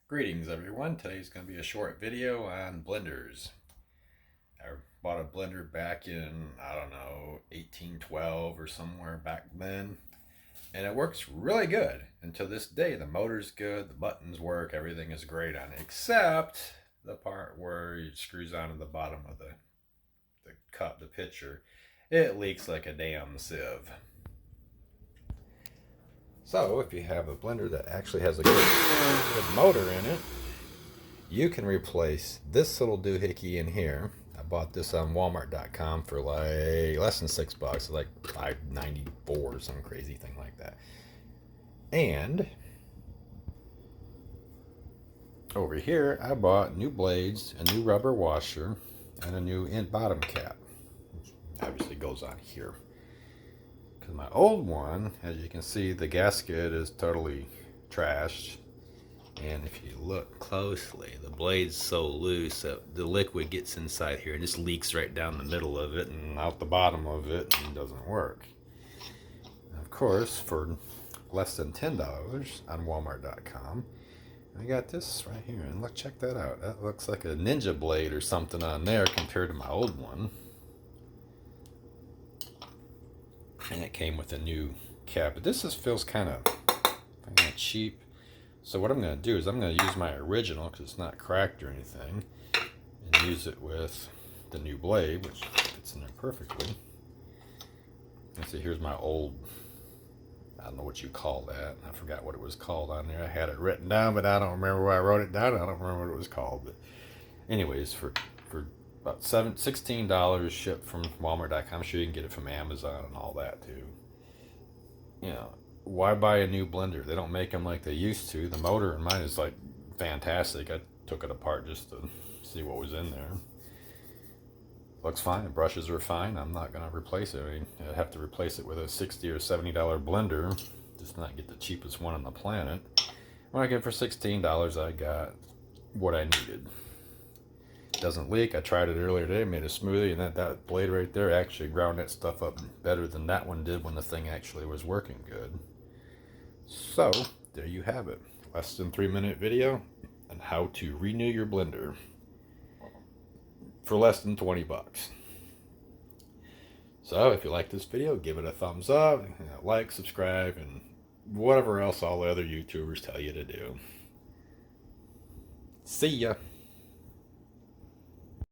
Greetings everyone, today's going to be a short video on blenders. I bought a blender back in, I don't know, 1812 or somewhere back then. And it works really good. And to this day, the motor's good, the buttons work, everything is great on it. Except the part where it screws onto the bottom of the cup, the pitcher. It leaks like a damn sieve. So if you have a blender that actually has a good motor in it, you can replace this little doohickey in here. I bought this on Walmart.com for like less than $6, like $5.94 or some crazy thing like that. And over here, I bought new blades, a new rubber washer, and a new bottom cap, which obviously goes on here. Because my old one, as you can see, the gasket is totally trashed. And if you look closely, the blade's so loose that the liquid gets inside here and just leaks right down the middle of it and out the bottom of it and doesn't work. And of course, for less than $10 on Walmart.com, I got this right here. And look, check that out. That looks like a Ninja blade or something on there compared to my old one. And it came with a new cap. But this just feels kind of cheap. So what I'm going to do is I'm going to use my original, because it's not cracked or anything, and use it with the new blade, which fits in there perfectly. And so here's my old, I don't know what you call that. I forgot what it was called on there. I had it written down, but I don't remember where I wrote it down. I don't remember what it was called. But anyways, for about $16 shipped from Walmart.com. I'm sure you can get it from Amazon and all that too. You know, why buy a new blender? They don't make them like they used to. The motor in mine is like fantastic. I took it apart just to see what was in there. Looks fine. The brushes are fine. I'm not going to replace it. I mean, I'd have to replace it with a $60 or $70 blender just to not get the cheapest one on the planet. When I get it for $16, I got what I needed. It doesn't leak. I tried it earlier today, made a smoothie, and that blade right there actually ground that stuff up better than that one did when the thing actually was working good. So, there you have it. Less than 3-minute video on how to renew your blender for less than 20 bucks. So, if you like this video, give it a thumbs up, like, subscribe, and whatever else all the other YouTubers tell you to do. See ya!